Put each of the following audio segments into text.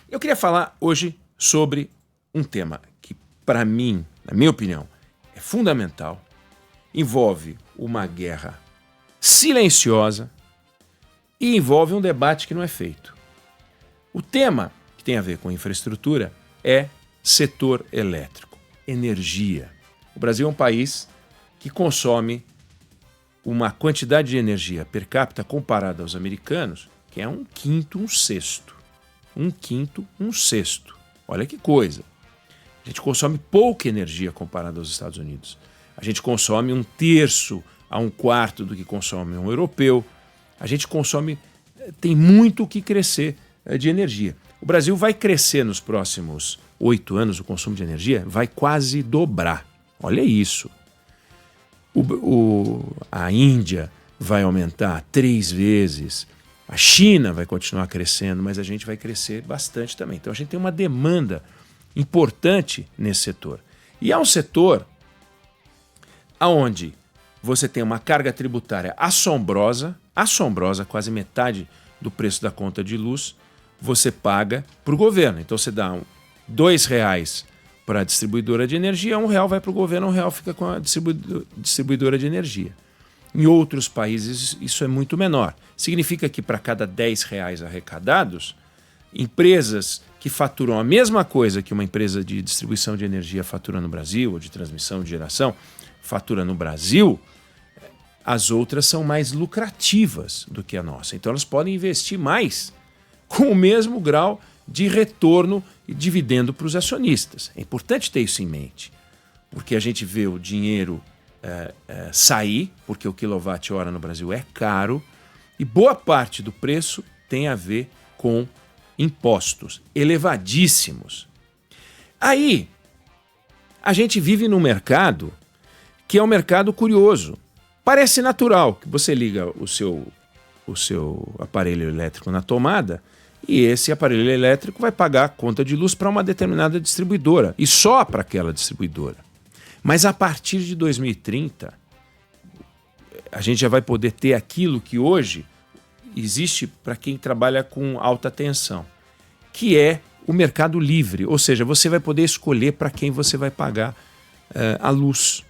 Eu queria falar hoje sobre um tema que, para mim, na minha opinião, é fundamental, envolve uma guerra silenciosa e envolve um debate que não é feito. O tema que tem a ver com infraestrutura é setor elétrico, energia. O Brasil é um país que consome uma quantidade de energia per capita comparada aos americanos, que é 1/5, 1/6. 1/5, 1/6. Olha que coisa. A gente consome pouca energia comparada aos Estados Unidos. A gente consome 1/3 a 1/4 do que consome um europeu. A gente consome, tem muito o que crescer de energia. O Brasil vai crescer nos próximos 8 anos, o consumo de energia vai quase dobrar. Olha isso. A Índia vai aumentar 3 vezes. A China vai continuar crescendo, mas a gente vai crescer bastante também. Então a gente tem uma demanda importante nesse setor. E é um setor onde você tem uma carga tributária assombrosa, quase metade do preço da conta de luz, você paga para o governo. Então você dá R$2 para a distribuidora de energia, R$1 vai para o governo, R$1 fica com a distribuidora de energia. Em outros países isso é muito menor. Significa que para cada R$10 arrecadados, empresas que faturam a mesma coisa que uma empresa de distribuição de energia fatura no Brasil, ou de transmissão de geração, fatura no Brasil, as outras são mais lucrativas do que a nossa. Então elas podem investir mais com o mesmo grau de retorno e dividendo para os acionistas. É importante ter isso em mente, porque a gente vê o dinheiro sair, porque o quilowatt-hora no Brasil é caro, e boa parte do preço tem a ver com impostos elevadíssimos. Aí, a gente vive num mercado que é um mercado curioso. Parece natural que você liga o seu aparelho elétrico na tomada e esse aparelho elétrico vai pagar a conta de luz para uma determinada distribuidora e só para aquela distribuidora. Mas a partir de 2030, a gente já vai poder ter aquilo que hoje existe para quem trabalha com alta tensão, que é o mercado livre, ou seja, você vai poder escolher para quem você vai pagar a luz.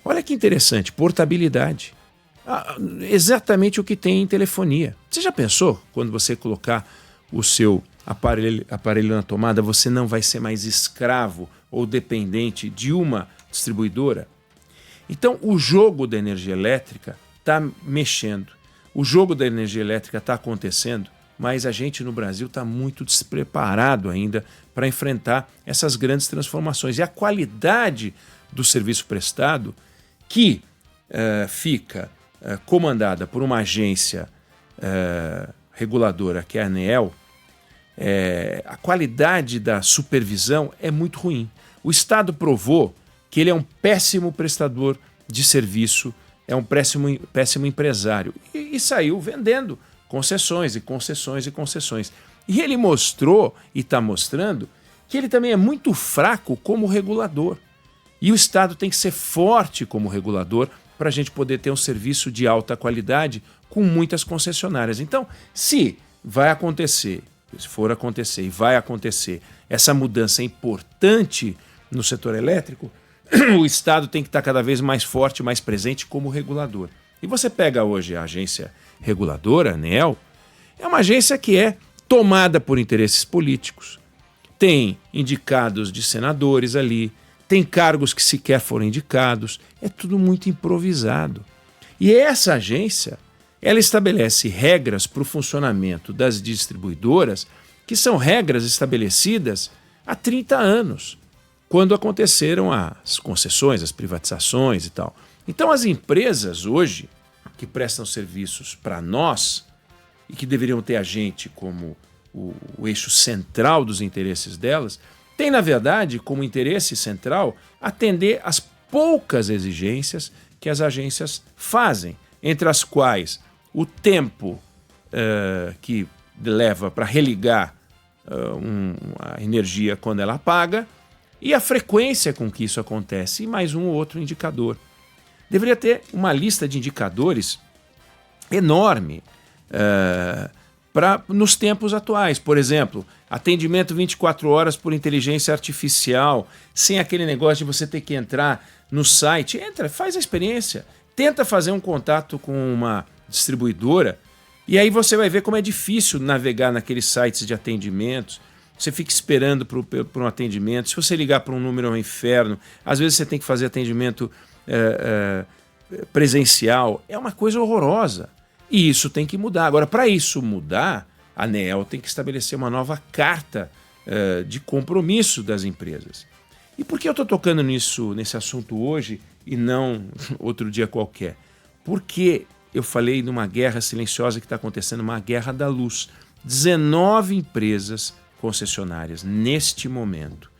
Olha que interessante, portabilidade. Exatamente o que tem em telefonia. Você já pensou, quando você colocar o seu aparelho na tomada, você não vai ser mais escravo ou dependente de uma distribuidora? Então, o jogo da energia elétrica está mexendo. O jogo da energia elétrica está acontecendo, mas a gente no Brasil está muito despreparado ainda para enfrentar essas grandes transformações. E a qualidade do serviço prestado, que fica comandada por uma agência reguladora, que é a ANEEL, a qualidade da supervisão é muito ruim. O Estado provou que ele é um péssimo prestador de serviço, é um péssimo empresário e saiu vendendo concessões e concessões e concessões. E ele mostrou e está mostrando que ele também é muito fraco como regulador. E o Estado tem que ser forte como regulador para a gente poder ter um serviço de alta qualidade com muitas concessionárias. Então, se for acontecer e vai acontecer essa mudança importante no setor elétrico, o Estado tem que estar cada vez mais forte, mais presente como regulador. E você pega hoje a agência reguladora, a ANEEL, é uma agência que é tomada por interesses políticos. Tem indicados de senadores ali, tem cargos que sequer foram indicados, é tudo muito improvisado. E essa agência, ela estabelece regras para o funcionamento das distribuidoras, que são regras estabelecidas há 30 anos, quando aconteceram as concessões, as privatizações e tal. Então as empresas hoje, que prestam serviços para nós, e que deveriam ter a gente como o eixo central dos interesses delas, tem, na verdade, como interesse central atender às poucas exigências que as agências fazem, entre as quais o tempo que leva para religar a energia quando ela apaga e a frequência com que isso acontece, e mais um ou outro indicador. Deveria ter uma lista de indicadores enorme nos tempos atuais. Por exemplo, atendimento 24 horas por inteligência artificial, sem aquele negócio de você ter que entrar no site. Entra, faz a experiência, tenta fazer um contato com uma distribuidora e aí você vai ver como é difícil navegar naqueles sites de atendimentos. Você fica esperando por um atendimento. Se você ligar para um número é um inferno. Às vezes você tem que fazer atendimento presencial. É uma coisa horrorosa. E isso tem que mudar. Agora, para isso mudar, a ANEEL tem que estabelecer uma nova carta de compromisso das empresas. E por que eu estou tocando nesse assunto hoje e não outro dia qualquer? Porque eu falei de uma guerra silenciosa que está acontecendo, uma guerra da luz. 19 empresas concessionárias neste momento,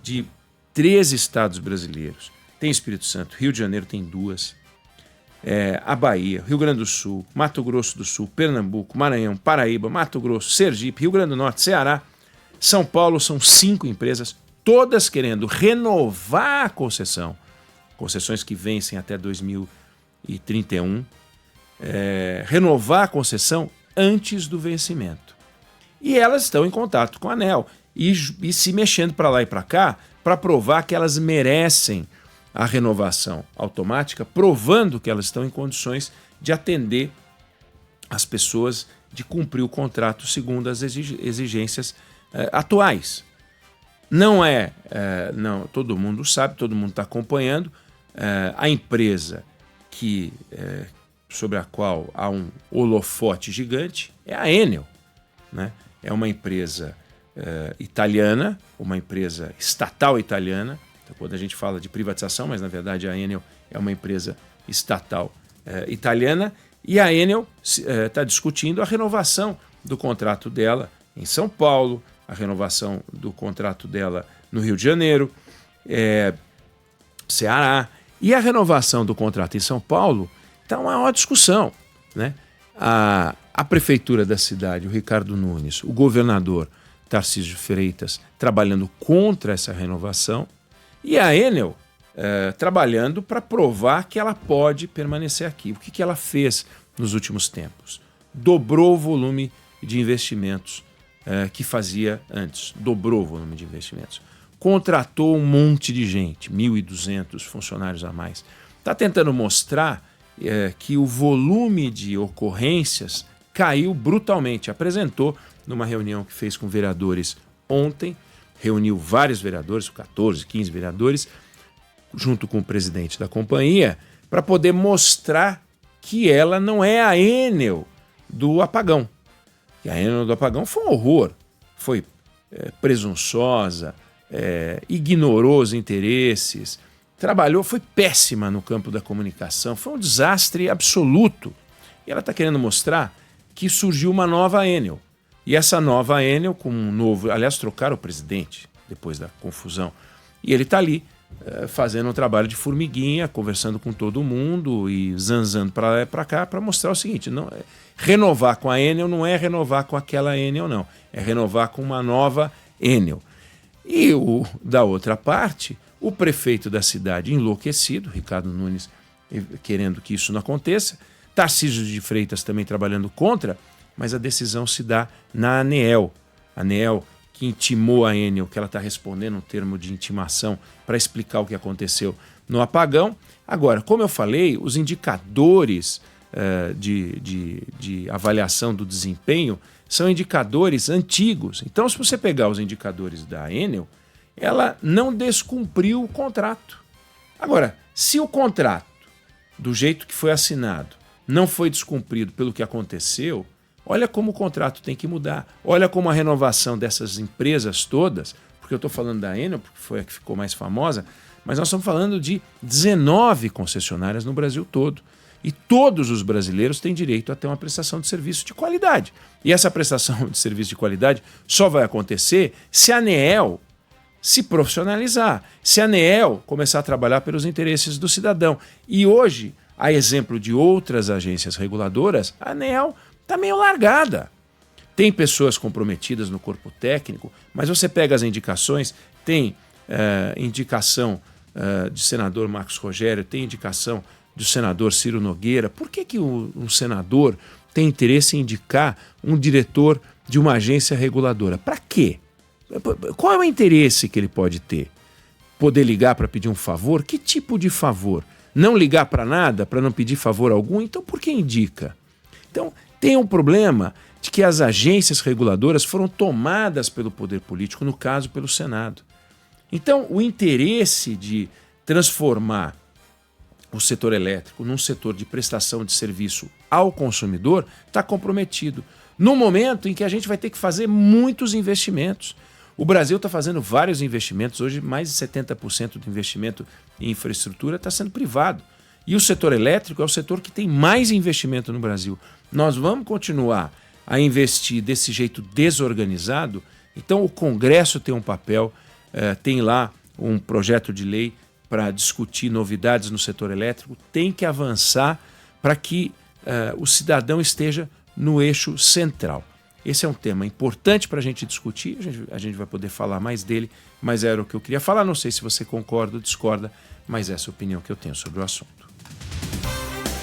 de 13 estados brasileiros. Tem Espírito Santo, Rio de Janeiro tem 2, a Bahia, Rio Grande do Sul, Mato Grosso do Sul, Pernambuco, Maranhão, Paraíba, Mato Grosso, Sergipe, Rio Grande do Norte, Ceará, São Paulo, são 5 empresas, todas querendo renovar a concessão, concessões que vencem até 2031, renovar a concessão antes do vencimento. E elas estão em contato com a ANEEL e se mexendo para lá e para cá para provar que elas merecem a renovação automática, provando que elas estão em condições de atender as pessoas, de cumprir o contrato segundo as exigências atuais. Não, todo mundo sabe, todo mundo está acompanhando. A empresa sobre a qual há um holofote gigante é a Enel, né? É uma empresa italiana, uma empresa estatal italiana. Então, quando a gente fala de privatização, mas na verdade a Enel é uma empresa estatal italiana, e a Enel está discutindo a renovação do contrato dela em São Paulo, a renovação do contrato dela no Rio de Janeiro, Ceará, e a renovação do contrato em São Paulo está uma maior discussão, né? A prefeitura da cidade, o Ricardo Nunes, o governador Tarcísio de Freitas, trabalhando contra essa renovação, e a Enel trabalhando para provar que ela pode permanecer aqui. O que ela fez nos últimos tempos? Dobrou o volume de investimentos que fazia antes. Dobrou o volume de investimentos. Contratou um monte de gente, 1.200 funcionários a mais. Está tentando mostrar que o volume de ocorrências caiu brutalmente. Apresentou numa reunião que fez com vereadores ontem, reuniu vários vereadores, 14, 15 vereadores, junto com o presidente da companhia, para poder mostrar que ela não é a Enel do apagão. E a Enel do apagão foi um horror, foi presunçosa, ignorou os interesses, trabalhou, foi péssima no campo da comunicação, foi um desastre absoluto. E ela está querendo mostrar que surgiu uma nova Enel. E essa nova Enel, com um novo... Aliás, trocaram o presidente depois da confusão. E ele está ali fazendo um trabalho de formiguinha, conversando com todo mundo e zanzando para lá e para cá para mostrar o seguinte, renovar com a Enel não é renovar com aquela Enel, não. É renovar com uma nova Enel. E da outra parte, o prefeito da cidade enlouquecido, Ricardo Nunes, querendo que isso não aconteça, Tarcísio de Freitas também trabalhando contra, mas a decisão se dá na ANEEL. A ANEEL que intimou a Enel, que ela está respondendo um termo de intimação para explicar o que aconteceu no apagão. Agora, como eu falei, os indicadores de avaliação do desempenho são indicadores antigos. Então, se você pegar os indicadores da Enel, ela não descumpriu o contrato. Agora, se o contrato, do jeito que foi assinado, não foi descumprido pelo que aconteceu, olha como o contrato tem que mudar. Olha como a renovação dessas empresas todas, porque eu estou falando da Enel, porque foi a que ficou mais famosa, mas nós estamos falando de 19 concessionárias no Brasil todo. E todos os brasileiros têm direito a ter uma prestação de serviço de qualidade. E essa prestação de serviço de qualidade só vai acontecer se a ANEEL se profissionalizar, se a ANEEL começar a trabalhar pelos interesses do cidadão. E hoje, a exemplo de outras agências reguladoras, a ANEEL está meio largada. Tem pessoas comprometidas no corpo técnico, mas você pega as indicações, tem indicação de senador Marcos Rogério, tem indicação do senador Ciro Nogueira. Por que um senador tem interesse em indicar um diretor de uma agência reguladora? Para quê? Qual é o interesse que ele pode ter? Poder ligar para pedir um favor? Que tipo de favor? Não ligar para nada, para não pedir favor algum? Então por que indica? Então tem um problema de que as agências reguladoras foram tomadas pelo poder político, no caso pelo Senado. Então o interesse de transformar o setor elétrico num setor de prestação de serviço ao consumidor está comprometido. No momento em que a gente vai ter que fazer muitos investimentos. O Brasil está fazendo vários investimentos, hoje mais de 70% do investimento em infraestrutura está sendo privado. E o setor elétrico é o setor que tem mais investimento no Brasil. Nós vamos continuar a investir desse jeito desorganizado, então o Congresso tem um papel, tem lá um projeto de lei para discutir novidades no setor elétrico, tem que avançar para que o cidadão esteja no eixo central. Esse é um tema importante para a gente discutir, a gente vai poder falar mais dele, mas era o que eu queria falar. Não sei se você concorda ou discorda, mas essa é a opinião que eu tenho sobre o assunto.